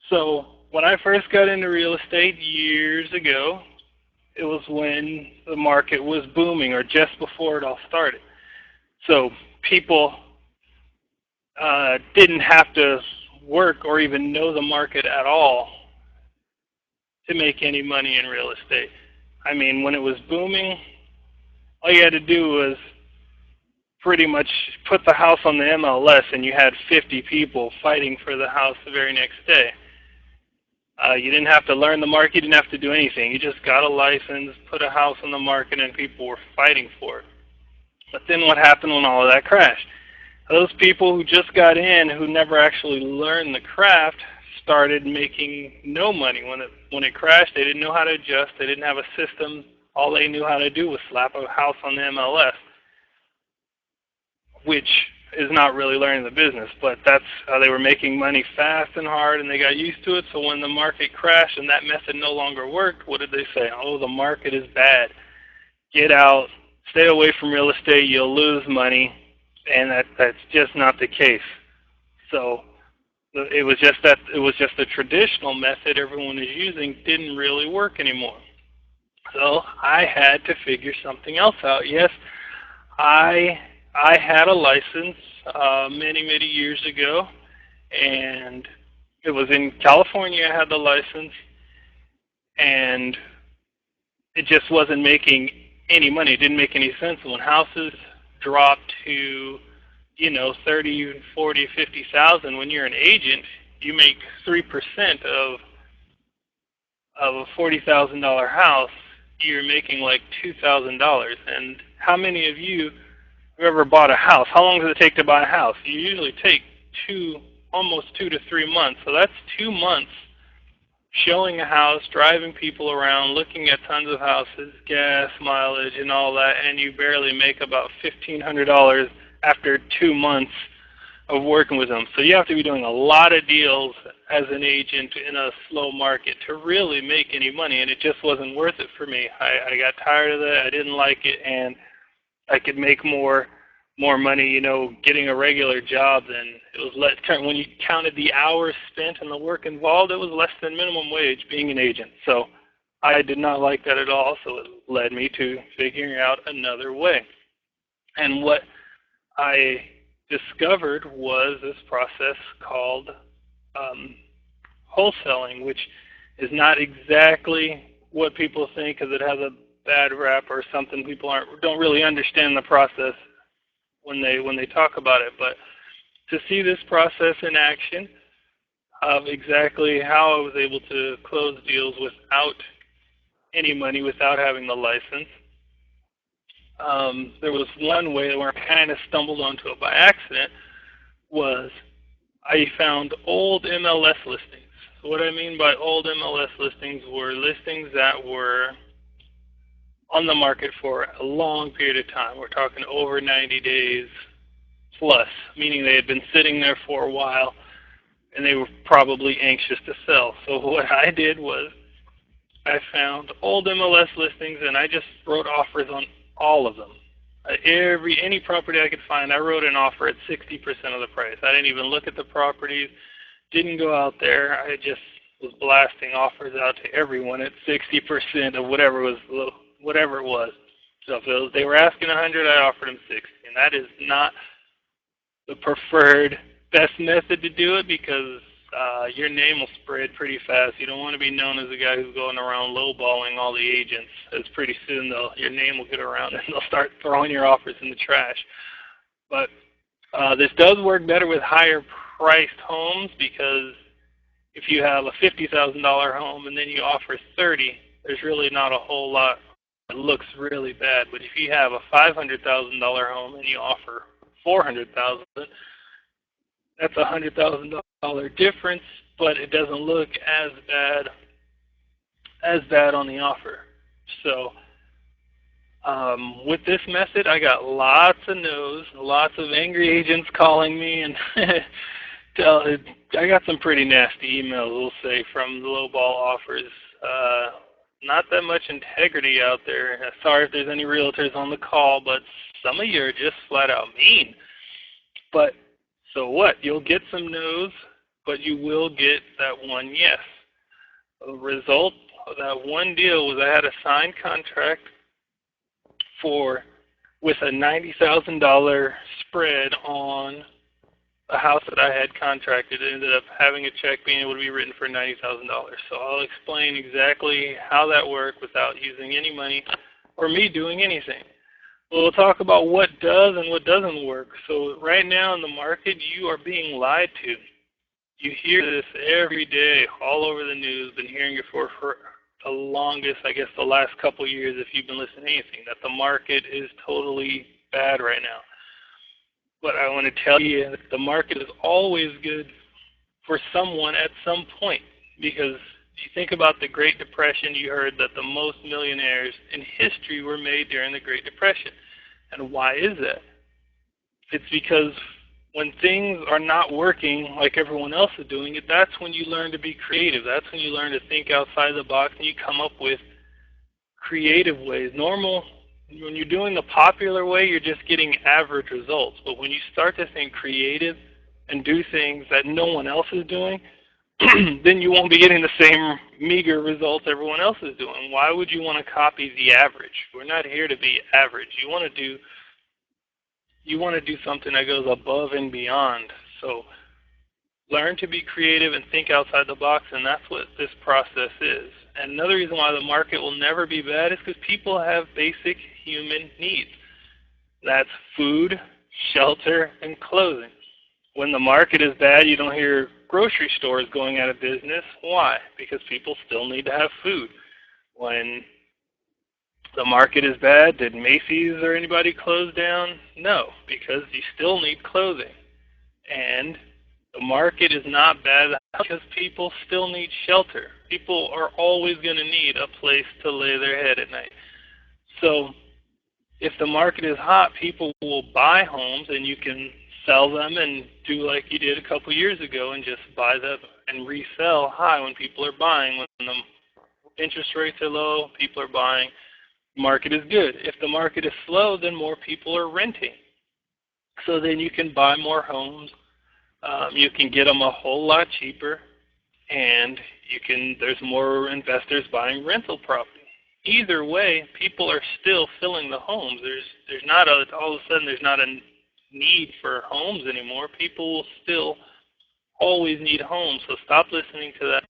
So when I first got into real estate years ago, it was when the market was booming or just before it all started. So people didn't have to work or even know the market at all to make any money in real estate. I mean, when it was booming, all you had to do was pretty much put the house on the MLS and you had 50 people fighting for the house the very next day. You didn't have to learn the market, you didn't have to do anything. You just got a license, put a house on the market, and people were fighting for it. But then what happened when all of that crashed? Those people who just got in, who never actually learned the craft, started making no money. When it crashed, they didn't know how to adjust. They didn't have a system. All they knew how to do was slap a house on the MLS, which is not really learning the business, but that's how they were making money fast and hard, and they got used to it. So when the market crashed and that method no longer worked, what did they say? Oh, the market is bad. Get out. Stay away from real estate. You'll lose money. And that's just not the case. So it was just the traditional method everyone is using didn't really work anymore. So I had to figure something else out. Yes, I had a license many years ago, and it was in California. I had the license, and it just wasn't making any money. It didn't make any sense. When houses dropped to 30, 40, 50,000, when you're an agent, you make 3% of a $40,000 house, you're making like $2,000. And how many of you have ever bought a house? How long does it take to buy a house? You usually take almost 2 to 3 months. So that's 2 months showing a house, driving people around, looking at tons of houses, gas, mileage, and all that, and you barely make about $1,500 after 2 months of working with them. So you have to be doing a lot of deals as an agent in a slow market to really make any money, and it just wasn't worth it for me. I got tired of that. I didn't like it, and I could make more money, getting a regular job than it was when you counted the hours spent and the work involved, it was less than minimum wage being an agent. So I did not like that at all, so it led me to figuring out another way. And what I discovered was this process called wholesaling, which is not exactly what people think because it has a bad rap or something. People don't really understand the process when they talk about it. But to see this process in action of exactly how I was able to close deals without any money, without having the license, there was one way where I kind of stumbled onto it by accident. Was I found old MLS listings. So what I mean by old MLS listings were listings that were on the market for a long period of time. We're talking over 90 days plus, meaning they had been sitting there for a while and they were probably anxious to sell. So what I did was I found old MLS listings and I just wrote offers on all of them. Any property I could find, I wrote an offer at 60% of the price. I didn't even look at the properties, didn't go out there. I just was blasting offers out to everyone at 60% of whatever it was. So if they were asking 100, I offered them 60. And that is not the preferred best method to do it because your name will spread pretty fast. You don't want to be known as a guy who's going around lowballing all the agents. As pretty soon your name will get around and they'll start throwing your offers in the trash. But this does work better with higher priced homes because if you have a $50,000 home and then you offer 30, there's really not a whole lot. It looks really bad. But if you have a $500,000 home and you offer $400,000, that's a $100,000 difference, but it doesn't look as bad on the offer. So with this method, I got lots of no's, lots of angry agents calling me, and I got some pretty nasty emails, we'll say, from the lowball offers. Not that much integrity out there. Sorry if there's any realtors on the call, but some of you are just flat out mean. But so what? You'll get some no's. but you will get that one yes. The result of that one deal was I had a signed contract for with a $90,000 spread on a house that I had contracted. It ended up having a check being able to be written for $90,000. So I'll explain exactly how that worked without using any money or me doing anything. We'll talk about what does and what doesn't work. So right now in the market, you are being lied to. You hear this every day, all over the news, been hearing it for the longest, I guess the last couple years if you've been listening to anything, that the market is totally bad right now. But I want to tell you that the market is always good for someone at some point. Because if you think about the Great Depression, you heard that the most millionaires in history were made during the Great Depression. And why is that? It's because when things are not working like everyone else is doing it, that's when you learn to be creative. That's when you learn to think outside the box and you come up with creative ways. When you're doing the popular way, you're just getting average results. But when you start to think creative and do things that no one else is doing, then you won't be getting the same meager results everyone else is doing. Why would you want to copy the average? We're not here to be average. You want to do something that goes above and beyond. So learn to be creative and think outside the box, and that's what this process is. And another reason why the market will never be bad is because people have basic human needs. That's food, shelter, and clothing. When the market is bad, you don't hear grocery stores going out of business. Why? Because people still need to have food. When the market is bad, did Macy's or anybody close down? No, because you still need clothing. And the market is not bad because people still need shelter. People are always going to need a place to lay their head at night. So if the market is hot, people will buy homes and you can sell them and do like you did a couple years ago and just buy them and resell high when people are buying. When the interest rates are low, people are buying. Market is good. If the market is slow, then more people are renting. So then you can buy more homes. You can get them a whole lot cheaper, and there's more investors buying rental property. Either way, people are still filling the homes. There's not all of a sudden there's not a need for homes anymore. People will still always need homes. So stop listening to that.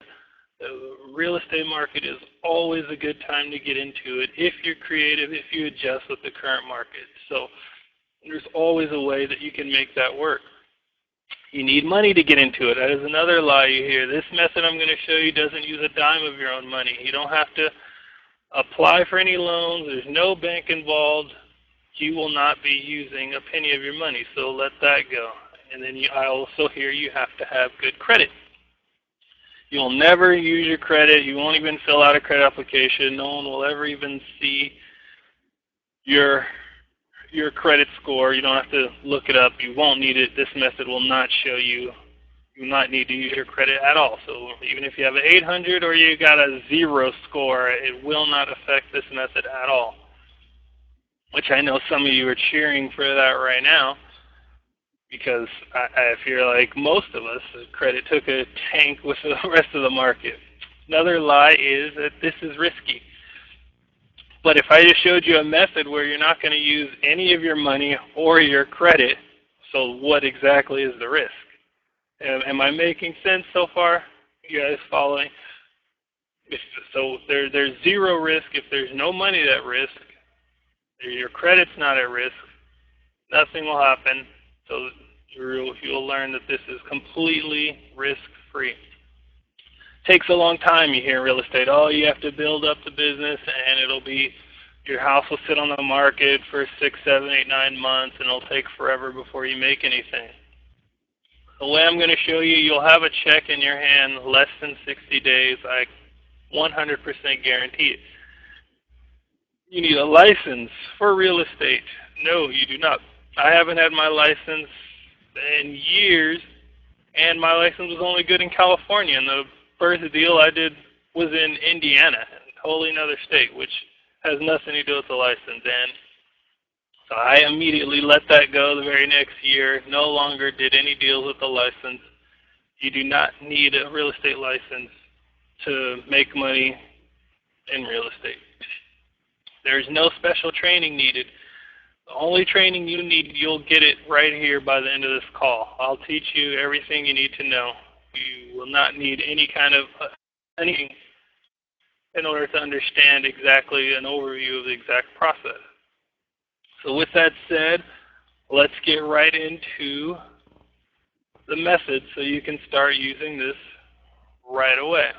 The real estate market is always a good time to get into it if you're creative, if you adjust with the current market. So there's always a way that you can make that work. You need money to get into it. That is another lie you hear. This method I'm going to show you doesn't use a dime of your own money. You don't have to apply for any loans. There's no bank involved. You will not be using a penny of your money, so let that go. And then I also hear you have to have good credit. You'll never use your credit. You won't even fill out a credit application. No one will ever even see your credit score. You don't have to look it up. You won't need it. This method will not show you. You will not need to use your credit at all. So even if you have an 800 or you got a 0 score, it will not affect this method at all. Which I know some of you are cheering for that right now, because if you're like most of us, credit took a tank with the rest of the market. Another lie is that this is risky. But if I just showed you a method where you're not going to use any of your money or your credit, so what exactly is the risk? Am I making sense so far? You guys following? So there's 0 risk if there's no money at risk. Your credit's not at risk. Nothing will happen. So you'll learn that this is completely risk-free. Takes a long time. You hear in real estate, oh, you have to build up the business, and your house will sit on the market for 6, 7, 8, 9 months, and it'll take forever before you make anything. The way I'm going to show you, you'll have a check in your hand less than 60 days. I 100% guarantee it. You need a license for real estate. No, you do not. I haven't had my license in years, and my license was only good in California. And the first deal I did was in Indiana, a totally another state, which has nothing to do with the license. And so I immediately let that go the very next year. No longer did any deals with the license. You do not need a real estate license to make money in real estate. There's no special training needed. The only training you need, you'll get it right here by the end of this call. I'll teach you everything you need to know. You will not need any kind of anything in order to understand exactly an overview of the exact process. So with that said, let's get right into the method so you can start using this right away.